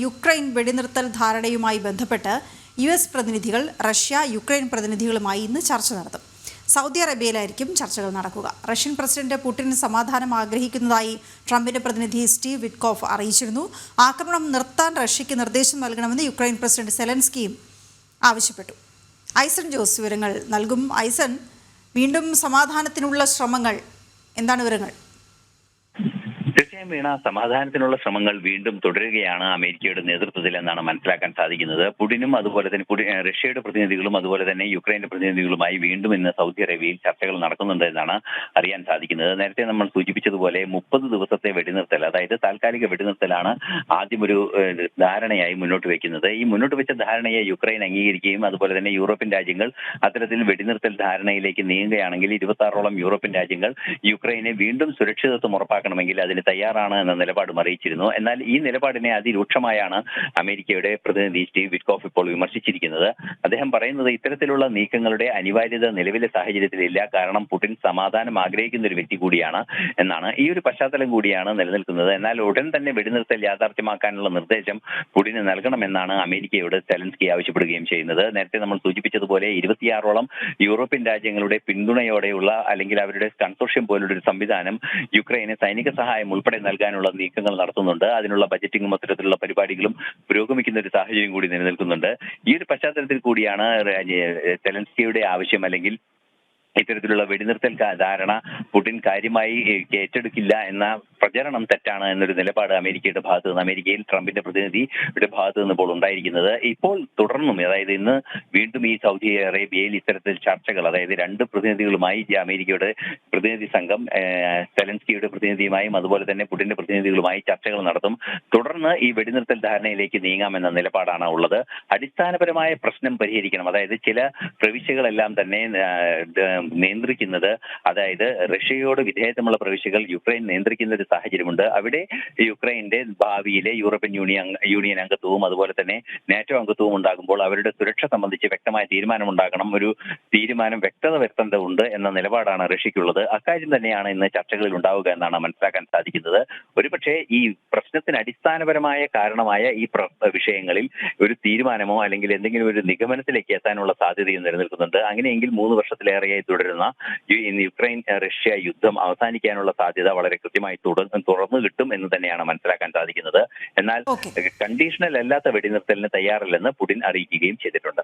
Ukraine വെടിനിർത്തൽ ധാരണയുമായി ബന്ധപ്പെട്ട് US പ്രതിനിധികൾ റഷ്യ യുക്രൈൻ പ്രതിനിധികളുമായി ഇന്ന് ചർച്ച നടത്തും. സൗദി അറേബ്യയിലായിരിക്കും ചർച്ചകൾ നടക്കുക. റഷ്യൻ പ്രസിഡന്റ് പുടിൻ സമാധാനം ആഗ്രഹിക്കുന്നതായി ട്രംപിന്റെ പ്രതിനിധി സ്റ്റീവ് വിറ്റ്കോഫ് അറിയിച്ചിരുന്നു. ആക്രമണം നിർത്താൻ റഷ്യയ്ക്ക് നിർദ്ദേശം നൽകണമെന്ന് യുക്രൈൻ പ്രസിഡന്റ് സെലൻസ്കിയും ആവശ്യപ്പെട്ടു. ഐസൺ ജോസ് വിവരങ്ങൾ നൽകും. ഐസൺ, വീണ്ടും സമാധാനത്തിനുള്ള ശ്രമങ്ങൾ, എന്താണ് വിവരങ്ങൾ? തീർച്ചയായും വീണ, സമാധാനത്തിനുള്ള ശ്രമങ്ങൾ വീണ്ടും തുടരുകയാണ് അമേരിക്കയുടെ നേതൃത്വത്തിൽ എന്നാണ് മനസ്സിലാക്കാൻ സാധിക്കുന്നത്. പുടിനും അതുപോലെ തന്നെ റഷ്യയുടെ പ്രതിനിധികളും അതുപോലെ തന്നെ യുക്രൈന്റെ പ്രതിനിധികളുമായി വീണ്ടും ഇന്ന് സൗദി അറേബ്യയിൽ ചർച്ചകൾ നടക്കുന്നുണ്ട് എന്നാണ് അറിയാൻ സാധിക്കുന്നത്. നേരത്തെ നമ്മൾ സൂചിപ്പിച്ചതുപോലെ 30 ദിവസത്തെ വെടിനിർത്തൽ, അതായത് താൽക്കാലിക വെടിനിർത്തലാണ് ആദ്യം ഒരു ധാരണയായി മുന്നോട്ട് വെക്കുന്നത്. ഈ മുന്നോട്ട് വെച്ച ധാരണയെ യുക്രൈൻ അംഗീകരിക്കുകയും അതുപോലെ തന്നെ യൂറോപ്യൻ രാജ്യങ്ങൾ അത്തരത്തിൽ വെടിനിർത്തൽ ധാരണയിലേക്ക് നീങ്ങുകയാണെങ്കിൽ 26ഓളം യൂറോപ്യൻ രാജ്യങ്ങൾ യുക്രൈനെ വീണ്ടും സുരക്ഷിതത്വം ഉറപ്പാക്കണമെങ്കിൽ അതിന് തയ്യാറാണ് എന്ന നിലപാടും അറിയിച്ചിരുന്നു. എന്നാൽ ഈ നിലപാടിനെ അതിരൂക്ഷമായാണ് അമേരിക്കയുടെ പ്രതിനിധി സ്റ്റീവ് വിറ്റ്കോഫ് ഇപ്പോൾ വിമർശിച്ചിരിക്കുന്നത്. അദ്ദേഹം പറയുന്നത് ഇത്തരത്തിലുള്ള നീക്കങ്ങളുടെ അനിവാര്യത നിലവിലെ സാഹചര്യത്തിലില്ല, കാരണം പുടിൻ സമാധാനം ആഗ്രഹിക്കുന്ന ഒരു വ്യക്തി കൂടിയാണ് എന്നാണ്. ഈ ഒരു പശ്ചാത്തലം കൂടിയാണ് നിലനിൽക്കുന്നത്. എന്നാൽ ഉടൻ തന്നെ വെടിനിർത്തൽ യാഥാർത്ഥ്യമാക്കാനുള്ള നിർദ്ദേശം പുടിന് നൽകണമെന്നാണ് അമേരിക്കയോട് സെലൻസ്കി ആവശ്യപ്പെടുകയും ചെയ്യുന്നത്. നേരത്തെ നമ്മൾ സൂചിപ്പിച്ചതുപോലെ 26ഓളം യൂറോപ്യൻ രാജ്യങ്ങളുടെ പിന്തുണയോടെയുള്ള അല്ലെങ്കിൽ അവരുടെ കൺസോർഷ്യം പോലുള്ള ഒരു സംവിധാനം യുക്രൈന് സൈനിക സഹായം ഉൾപ്പെടെ നൽകാനുള്ള നീക്കങ്ങൾ നടത്തുന്നുണ്ട്. അതിനുള്ള ബജറ്റിംഗും അത്തരത്തിലുള്ള പരിപാടികളും പുരോഗമിക്കുന്ന ഒരു സാഹചര്യം കൂടി നിലനിൽക്കുന്നുണ്ട്. ഈ ഒരു പശ്ചാത്തലത്തിൽ കൂടിയാണ് സെലൻസ്കിയുടെ ആവശ്യം, അല്ലെങ്കിൽ ഇത്തരത്തിലുള്ള വെടിനിർത്തൽ ധാരണ പുടിൻ കാര്യമായി ഏറ്റെടുക്കില്ല എന്ന പ്രചരണം തെറ്റാണ് എന്നൊരു നിലപാട് അമേരിക്കയുടെ ഭാഗത്ത് നിന്ന്, അമേരിക്കയിൽ ട്രംപിന്റെ പ്രതിനിധിയുടെ ഭാഗത്ത് നിന്ന് ഇപ്പോൾ ഉണ്ടായിരിക്കുന്നത്. ഇപ്പോൾ തുടർന്നും, അതായത് ഇന്ന് വീണ്ടും ഈ സൗദി അറേബ്യയിൽ ഇത്തരത്തിൽ ചർച്ചകൾ, അതായത് രണ്ട് പ്രതിനിധികളുമായി അമേരിക്കയുടെ പ്രതിനിധി സംഘം സെലൻസ്കിയുടെ പ്രതിനിധിയുമായും അതുപോലെ തന്നെ പുടിന്റെ പ്രതിനിധികളുമായി ചർച്ചകൾ നടത്തും. തുടർന്ന് ഈ വെടിനിർത്തൽ ധാരണയിലേക്ക് നീങ്ങാമെന്ന നിലപാടാണ് ഉള്ളത്. അടിസ്ഥാനപരമായ പ്രശ്നം പരിഹരിക്കണം, അതായത് ചില പ്രവിശ്യകളെല്ലാം തന്നെ നിയന്ത്രിക്കുന്നത്, അതായത് റഷ്യയോട് വിധേയത്വമുള്ള പ്രവിശ്യകൾ യുക്രൈൻ നിയന്ത്രിക്കുന്ന ഒരു സാഹചര്യമുണ്ട്. അവിടെ യുക്രൈന്റെ ഭാവിയിലെ യൂറോപ്യൻ യൂണിയൻ അംഗത്വവും അതുപോലെ തന്നെ നാറ്റോ അംഗത്വവും ഉണ്ടാകുമ്പോൾ അവരുടെ സുരക്ഷ സംബന്ധിച്ച് വ്യക്തമായ തീരുമാനം ഉണ്ടാകണം. ഒരു തീരുമാനം വ്യക്തത വരുത്തേണ്ടതുണ്ട് എന്ന നിലപാടാണ് റഷ്യക്കുള്ളത്. അക്കാര്യം തന്നെയാണ് ഇന്ന് ചർച്ചകളിൽ ഉണ്ടാവുക എന്നാണ് മനസ്സിലാക്കാൻ സാധിക്കുന്നത്. ഒരുപക്ഷെ ഈ പ്രശ്നത്തിന് അടിസ്ഥാനപരമായ കാരണമായ ഈ വിഷയങ്ങളിൽ ഒരു തീരുമാനമോ അല്ലെങ്കിൽ എന്തെങ്കിലും ഒരു നിഗമനത്തിലേക്ക് എത്താനുള്ള സാധ്യതയും നിലനിൽക്കുന്നുണ്ട്. അങ്ങനെയെങ്കിൽ 3 വർഷത്തിലേറെയായി തുടരുന്ന യുക്രൈൻ റഷ്യ യുദ്ധം അവസാനിക്കാനുള്ള സാധ്യത വളരെ കൃത്യമായി തുറന്നു കിട്ടും എന്ന് തന്നെയാണ് മനസ്സിലാക്കാൻ സാധിക്കുന്നത്. എന്നാൽ കണ്ടീഷണൽ അല്ലാത്ത വെടിനിർത്തലിന് തയ്യാറല്ലെന്ന് പുടിൻ അറിയിക്കുകയും ചെയ്തിട്ടുണ്ട്.